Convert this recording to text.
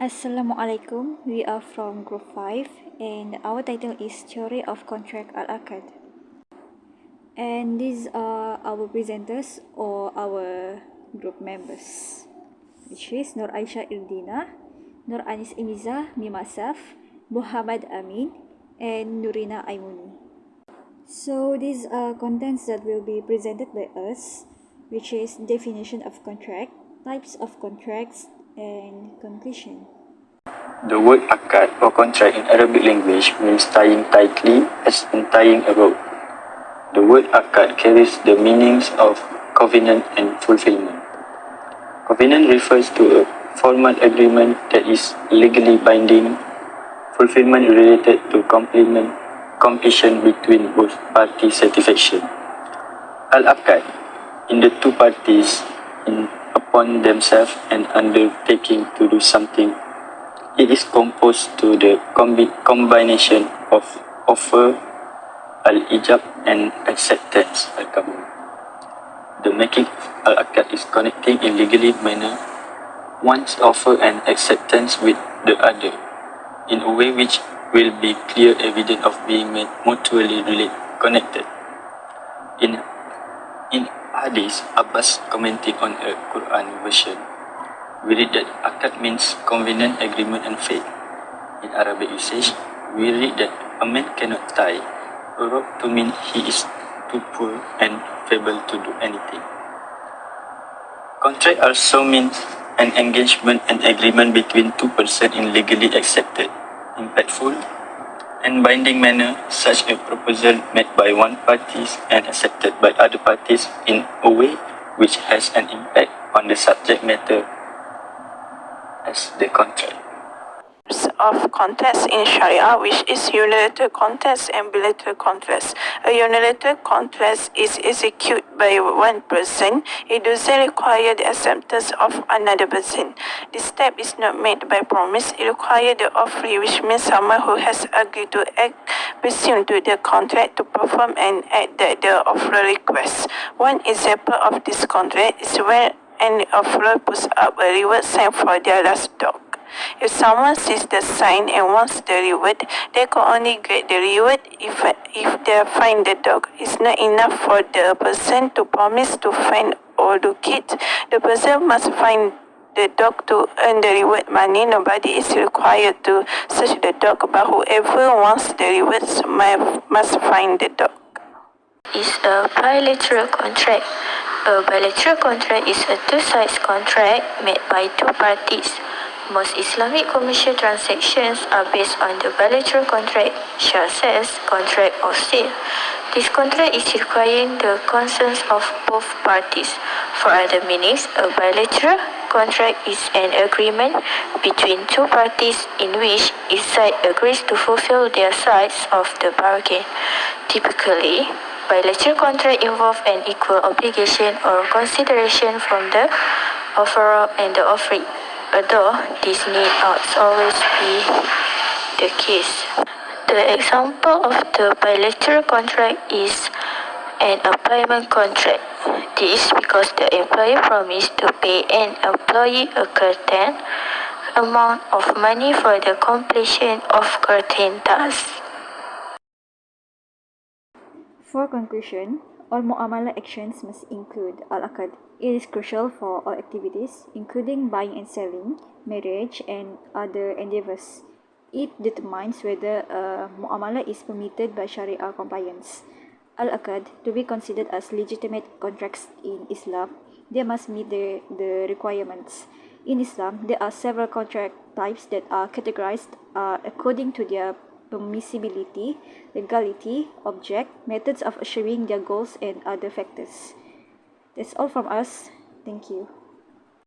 Assalamualaikum, we are from Group 5 and our title is Theory of Contract Al-Akkad. And these are our presenters or our group members, which is Nur Aisyah Irdina, Nur Anis Imiza, Mimasaf, Muhammad Amin, and Nurina Aimuni. So these are contents that will be presented by us, which is definition of contract, types of contracts, and conclusion. The word akad or contract in Arabic language means tying tightly as in tying a rope. The word akad carries the meanings of covenant and fulfillment. Covenant refers to a formal agreement that is legally binding. Fulfillment related to completion between both parties' satisfaction. Al-Akkad, in the two parties upon themselves and undertaking to do something. It is composed to the combination of offer, al-ijab, and acceptance, al-qabul. The making al-akkad is connecting in legally manner one's offer and acceptance with the other, in a way which will be clear evidence of being mutually connected. In Hadith, Abbas commenting on a Quran version, we read that akad means covenant, agreement, and faith. In Arabic usage, we read that a man cannot tie a rope to mean he is too poor and feeble to do anything. Contract also means an engagement and agreement between two persons in legally accepted, impactful, and binding manner, such a proposal made by one party and accepted by other parties in a way which has an impact on the subject matter as the contract. Of contracts in Sharia, which is unilateral contracts and bilateral contracts. A unilateral contract is executed by one person. It doesn't require the acceptance of another person. This step is not made by promise. It requires the offer, which means someone who has agreed to act pursuant to the contract to perform an act that the offerer requests. One example of this contract is when an offerer puts up a reward sign for their last dog. If someone sees the sign and wants the reward, they can only get the reward if they find the dog. It's not enough for the person to promise to find or locate. The person must find the dog to earn the reward money. Nobody is required to search the dog, but whoever wants the rewards must find the dog. Is a bilateral contract. A bilateral contract is a two-sides contract made by two parties. Most Islamic commercial transactions are based on the bilateral contract, such as contract of sale. This contract is requiring the consent of both parties. For other meanings, a bilateral contract is an agreement between two parties in which each side agrees to fulfill their sides of the bargain. Typically, bilateral contract involve an equal obligation or consideration from the offerer and the offeree, although this need not always be the case. The example of the bilateral contract is an employment contract. This is because the employer promised to pay an employee a certain amount of money for the completion of certain tasks. For conclusion, all muamalah actions must include al-akkad. It is crucial for all activities, including buying and selling, marriage, and other endeavors. It determines whether a muamalah is permitted by Sharia compliance. Al-Akkad, to be considered as legitimate contracts in Islam, they must meet the requirements. In Islam, there are several contract types that are categorized according to their permissibility, legality, object, methods of achieving their goals, and other factors. That's all from us. Thank you.